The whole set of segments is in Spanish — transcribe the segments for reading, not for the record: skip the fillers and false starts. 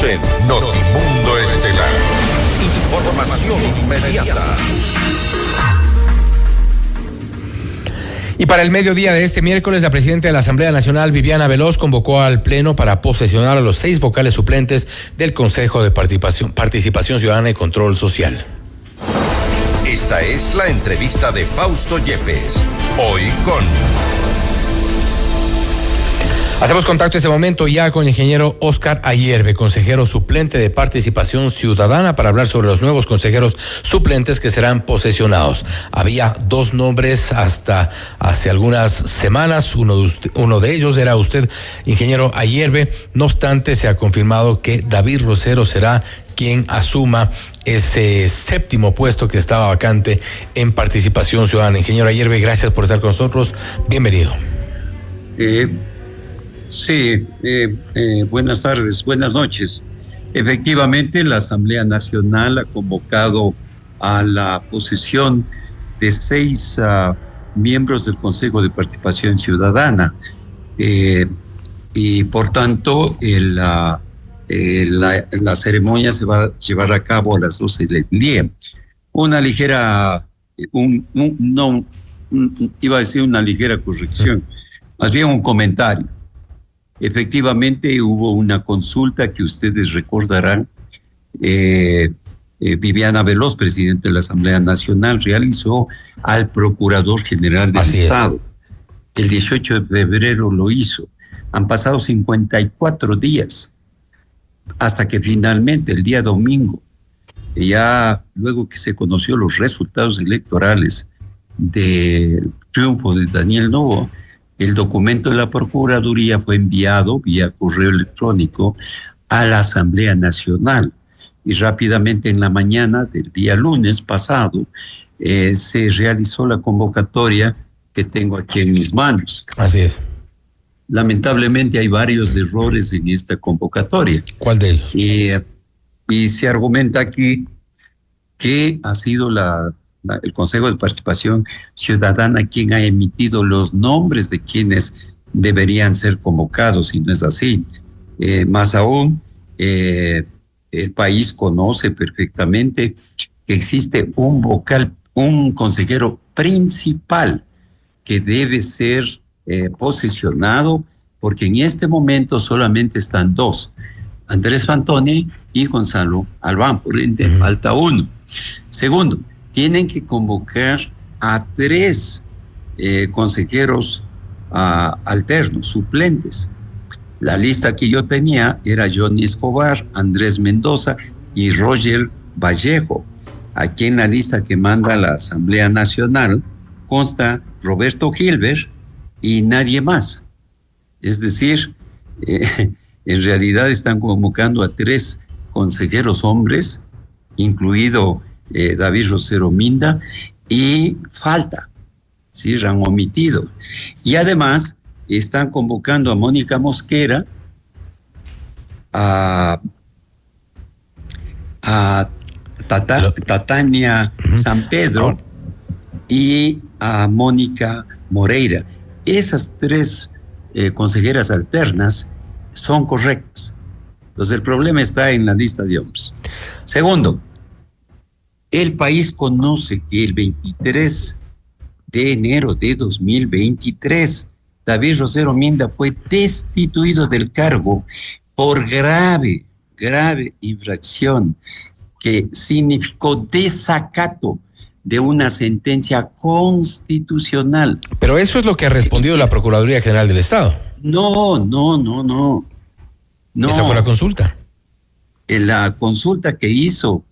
noche en Notimundo Estelar. Información inmediata. Y para el mediodía de este miércoles, la presidenta de la Asamblea Nacional, Viviana Veloz, convocó al Pleno para posesionar a los 6 vocales suplentes del Consejo de Participación Ciudadana y Control Social. Esta es la entrevista de Fausto Yepes. Hoy con... Hacemos contacto en este momento ya con el ingeniero Oscar Ayerbe, consejero suplente de Participación Ciudadana, para hablar sobre los nuevos consejeros suplentes que serán posesionados. Había 2 nombres hasta hace algunas semanas, uno de ellos era usted, ingeniero Ayerbe. No obstante, se ha confirmado que David Rosero será quien asuma ese 7º puesto que estaba vacante en Participación Ciudadana. Ingeniero Ayerbe, gracias por estar con nosotros. Bienvenido. Sí, buenas tardes, buenas noches. Efectivamente, la Asamblea Nacional ha convocado a la posesión de 6 miembros del Consejo de Participación Ciudadana y por tanto la ceremonia se va a llevar a cabo a las 12 del día. Una ligera, iba a decir una ligera corrección, más bien un comentario. Efectivamente, hubo una consulta que ustedes recordarán. Viviana Veloz, presidente de la Asamblea Nacional, realizó al Procurador General del Estado. El 18 de febrero lo hizo. Han pasado 54 días hasta que finalmente el día domingo, ya luego que se conoció los resultados electorales del triunfo de Daniel Noboa, el documento de la Procuraduría fue enviado vía correo electrónico a la Asamblea Nacional y rápidamente en la mañana del día lunes pasado se realizó la convocatoria que tengo aquí en mis manos. Así es. Lamentablemente hay varios errores en esta convocatoria. ¿Cuál de ellos? Y se argumenta aquí que ha sido el Consejo de Participación Ciudadana quien ha emitido los nombres de quienes deberían ser convocados, y no es así. Más aún, el país conoce perfectamente que existe un consejero principal que debe ser posesionado, porque en este momento solamente están 2, Andrés Fantoni y Gonzalo Albán, por ende falta 1. Segundo, tienen que convocar a 3 consejeros alternos, suplentes. La lista que yo tenía era Johnny Escobar, Andrés Mendoza y Roger Vallejo. Aquí en la lista que manda la Asamblea Nacional consta Roberto Gilbert y nadie más. Es decir, en realidad están convocando a 3 consejeros hombres, incluido David Rosero Minda, y falta, ¿sí? Han omitido. Y además están convocando a Mónica Mosquera, a Tatania San Pedro y a Mónica Moreira. Esas 3 consejeras alternas son correctas. Entonces el problema está en la lista de hombres. Segundo, el país conoce que el 23 de enero de 2023, David Rosero Minda fue destituido del cargo por grave infracción que significó desacato de una sentencia constitucional. Pero eso es lo que ha respondido la Procuraduría General del Estado. No. Esa fue la consulta. La consulta que hizo,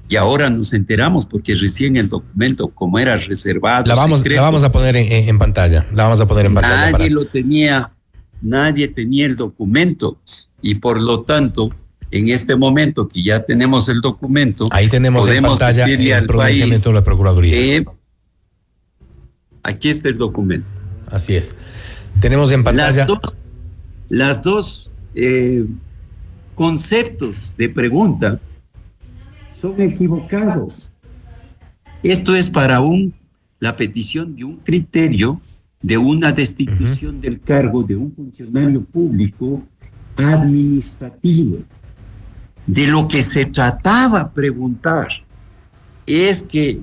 y ahora nos enteramos porque recién el documento, como era reservado, la vamos a poner en pantalla. La vamos a poner en pantalla. Nadie tenía el documento, y por lo tanto, en este momento que ya tenemos el documento, ahí tenemos en pantalla el pronunciamiento de la Procuraduría. Aquí está el documento. Así es. Tenemos en pantalla las dos conceptos de pregunta son equivocados. Esto es para la petición de un criterio de una destitución del cargo de un funcionario público administrativo. De lo que se trataba preguntar es que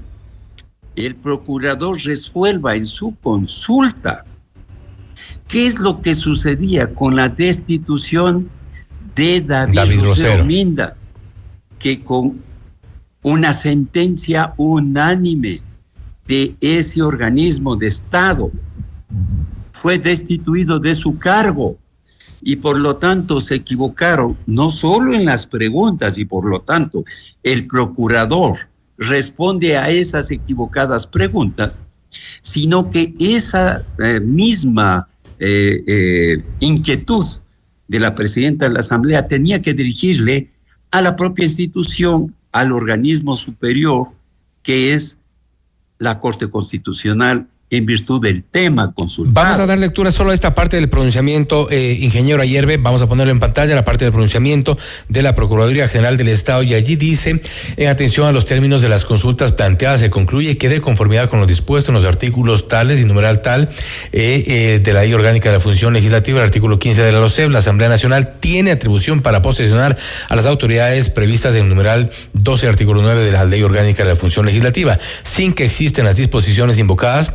el procurador resuelva en su consulta qué es lo que sucedía con la destitución de David Rosero Minda, que con una sentencia unánime de ese organismo de Estado fue destituido de su cargo y por lo tanto se equivocaron no solo en las preguntas y por lo tanto el procurador responde a esas equivocadas preguntas, sino que esa misma inquietud de la presidenta de la Asamblea tenía que dirigirle a la propia institución, al organismo superior que es la Corte Constitucional en virtud del tema consultado. Vamos a dar lectura solo a esta parte del pronunciamiento, ingeniero Ayerbe, vamos a ponerlo en pantalla, la parte del pronunciamiento de la Procuraduría General del Estado, y allí dice: en atención a los términos de las consultas planteadas, se concluye que de conformidad con lo dispuesto en los artículos tales y numeral tal de la Ley Orgánica de la Función Legislativa, el artículo 15 de la LOCEP, la Asamblea Nacional tiene atribución para posesionar a las autoridades previstas en el numeral 12, artículo 9 de la Ley Orgánica de la Función Legislativa, sin que existan las disposiciones invocadas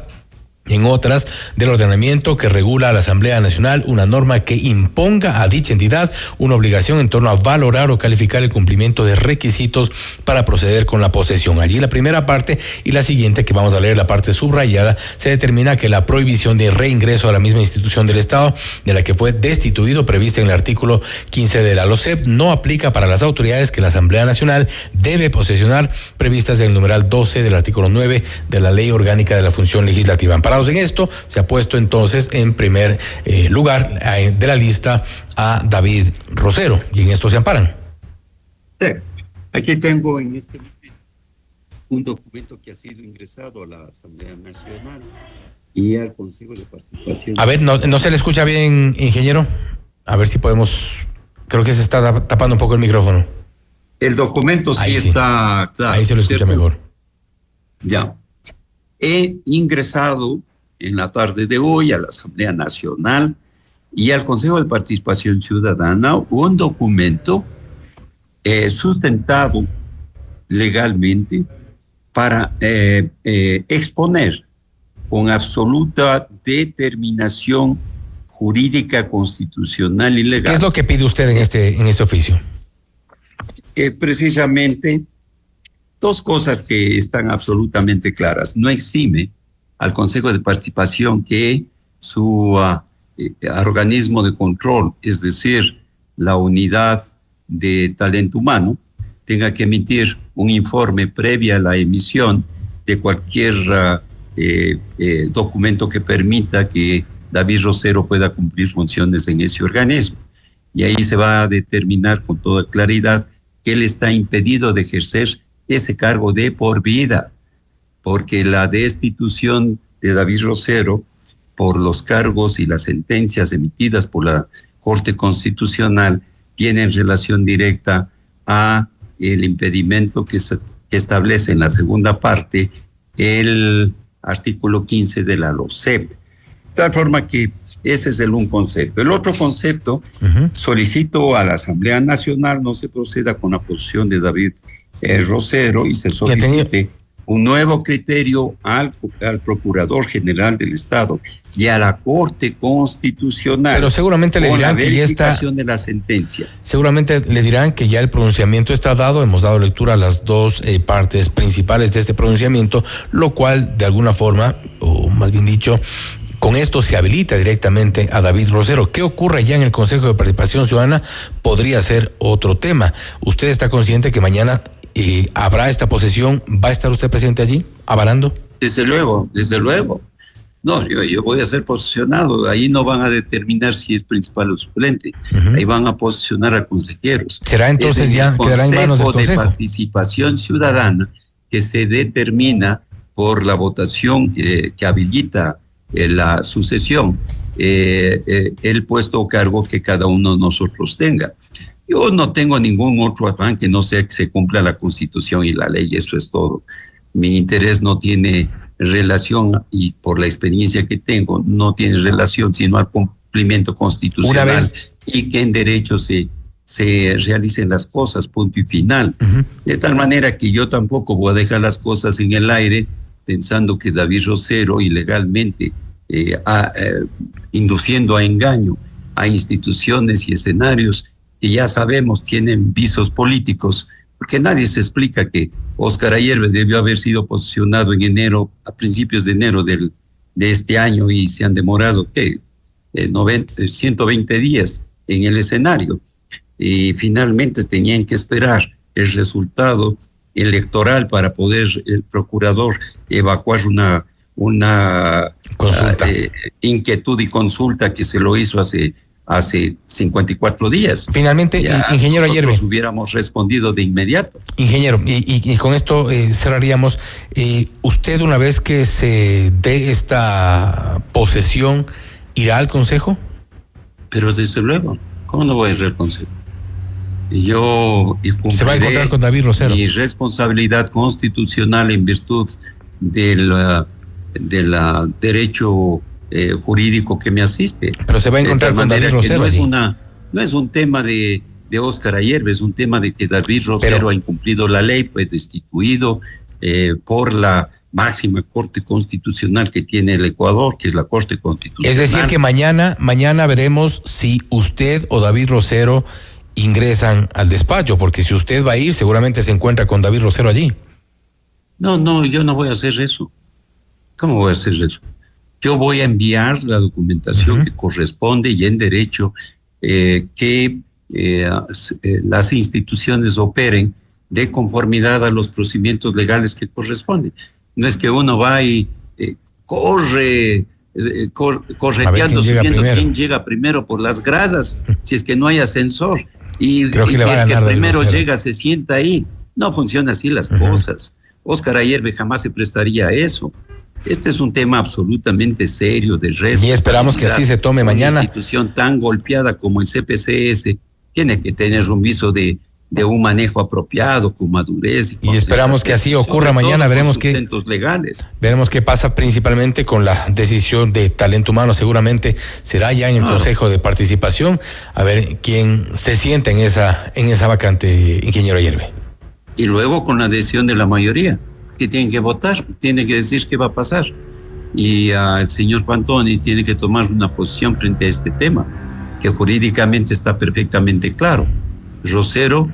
en otras del ordenamiento que regula a la Asamblea Nacional una norma que imponga a dicha entidad una obligación en torno a valorar o calificar el cumplimiento de requisitos para proceder con la posesión. Allí la primera parte y la siguiente, que vamos a leer la parte subrayada, se determina que la prohibición de reingreso a la misma institución del Estado de la que fue destituido, prevista en el artículo 15 de la LOCEP, no aplica para las autoridades que la Asamblea Nacional debe posesionar, previstas en el numeral 12 del artículo 9 de la Ley Orgánica de la Función Legislativa. En esto, se ha puesto entonces en primer lugar de la lista a David Rosero, y en esto se amparan. Sí. Aquí tengo en este momento un documento que ha sido ingresado a la Asamblea Nacional y al Consejo de Participación. A ver, no se le escucha bien, ingeniero. A ver si podemos, creo que se está tapando un poco el micrófono. El documento sí está claro. Ahí se lo escucha mejor. Ya. He ingresado en la tarde de hoy a la Asamblea Nacional y al Consejo de Participación Ciudadana un documento sustentado legalmente para exponer con absoluta determinación jurídica, constitucional y legal. ¿Qué es lo que pide usted en este oficio? Precisamente dos cosas que están absolutamente claras. No exime al Consejo de Participación que su organismo de control, es decir, la unidad de talento humano, tenga que emitir un informe previo a la emisión de cualquier documento que permita que David Rosero pueda cumplir funciones en ese organismo. Y ahí se va a determinar con toda claridad que él está impedido de ejercer ese cargo de por vida, porque la destitución de David Rosero por los cargos y las sentencias emitidas por la Corte Constitucional tienen relación directa a el impedimento que establece en la segunda parte el artículo 15 de la LOCEP. De tal forma que ese es un concepto. El otro concepto, solicito a la Asamblea Nacional no se proceda con la posición de David Rosero y se solicite un nuevo criterio al Procurador General del Estado y a la Corte Constitucional. Pero seguramente le dirán que ya está de la sentencia. Seguramente le dirán que ya el pronunciamiento está dado. Hemos dado lectura a las dos partes principales de este pronunciamiento, lo cual de alguna forma, o más bien dicho, con esto se habilita directamente a David Rosero. ¿Qué ocurre ya en el Consejo de Participación Ciudadana? Podría ser otro tema. ¿Usted está consciente que mañana habrá esta posesión? ¿Va a estar usted presente allí, avalando? Desde luego. No, yo voy a ser posesionado. Ahí no van a determinar si es principal o suplente. Ahí van a posesionar a consejeros. ¿Será entonces ya quedará en manos del Consejo de Participación Ciudadana que se determina por la votación que habilita la sucesión, el puesto o cargo que cada uno de nosotros tenga? Yo no tengo ningún otro afán que no sea que se cumpla la Constitución y la ley, eso es todo. Mi interés no tiene relación, y por la experiencia que tengo, no tiene relación sino al cumplimiento constitucional y que en derecho se se realicen las cosas, punto y final. De tal manera que yo tampoco voy a dejar las cosas en el aire pensando que David Rosero ilegalmente, induciendo a engaño a instituciones y escenarios que ya sabemos tienen visos políticos, porque nadie se explica que Óscar Ayerbe debió haber sido posicionado en enero, a principios de enero de este año, y se han demorado 120 días en el escenario. Y finalmente tenían que esperar el resultado electoral para poder el procurador evacuar una consulta. Inquietud y consulta que se lo hizo hace 54 días. Finalmente, ya ingeniero Ayerbe, nosotros hubiéramos respondido de inmediato. Ingeniero, y con esto cerraríamos. ¿Usted, una vez que se dé esta posesión, irá al Consejo? Pero desde luego, ¿cómo no voy a ir al Consejo? Yo se va a encontrar con David Rosero. Mi responsabilidad constitucional en virtud del derecho jurídico que me asiste. Pero se va a encontrar con David Rosero. No es un tema de Óscar Ayerbe, es un tema de que David Rosero ha incumplido la ley, fue destituido por la máxima Corte Constitucional que tiene el Ecuador, que es la Corte Constitucional. Es decir, que mañana veremos si usted o David Rosero ingresan al despacho, porque si usted va a ir, seguramente se encuentra con David Rosero allí. No, yo no voy a hacer eso. ¿Cómo voy a hacer eso? Yo voy a enviar la documentación que corresponde y en derecho que las instituciones operen de conformidad a los procedimientos legales que corresponden. No es que uno va y correteando, subiendo quién llega primero por las gradas, si es que no hay ascensor. Y el que primero llega se sienta ahí. No funciona así las cosas. Óscar Ayerbe jamás se prestaría a eso. Este es un tema absolutamente serio de responsabilidad. Y esperamos que así se tome mañana. Una institución tan golpeada como el CPCS tiene que tener un viso de un manejo apropiado, con madurez. Y esperamos que así ocurra mañana. Veremos qué pasa principalmente con la decisión de Talento Humano. Seguramente será ya en el Consejo de Participación, a ver quién se sienta en esa vacante, ingeniero Ayerbe. Y luego con la decisión de la mayoría, que tienen que votar, tienen que decir qué va a pasar. Y el señor Pantoni tiene que tomar una posición frente a este tema, que jurídicamente está perfectamente claro. Rosero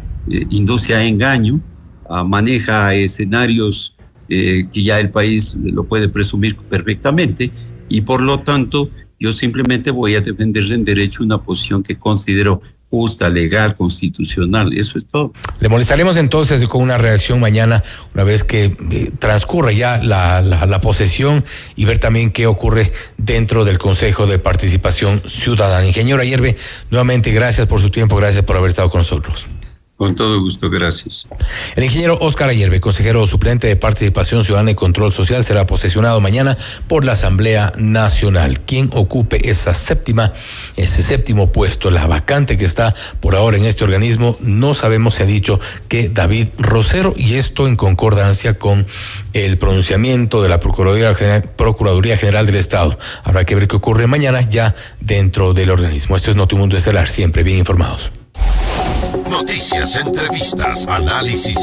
induce a engaño, maneja escenarios que ya el país lo puede presumir perfectamente, y por lo tanto yo simplemente voy a defender en derecho una posición que considero justa, legal, constitucional. Eso es todo. Le molestaremos entonces con una reacción mañana, una vez que transcurra ya la posesión, y ver también qué ocurre dentro del Consejo de Participación Ciudadana. Ingeniero Ayerbe, nuevamente gracias por su tiempo, gracias por haber estado con nosotros. Con todo gusto, gracias. El ingeniero Óscar Ayerbe, consejero suplente de Participación Ciudadana y Control Social, será posesionado mañana por la Asamblea Nacional. Quien ocupe ese séptimo puesto, la vacante que está por ahora en este organismo, no sabemos. Se ha dicho que David Rosero, y esto en concordancia con el pronunciamiento de la Procuraduría General del Estado. Habrá que ver qué ocurre mañana ya dentro del organismo. Esto es Notimundo Estelar, siempre bien informados. Noticias, entrevistas, análisis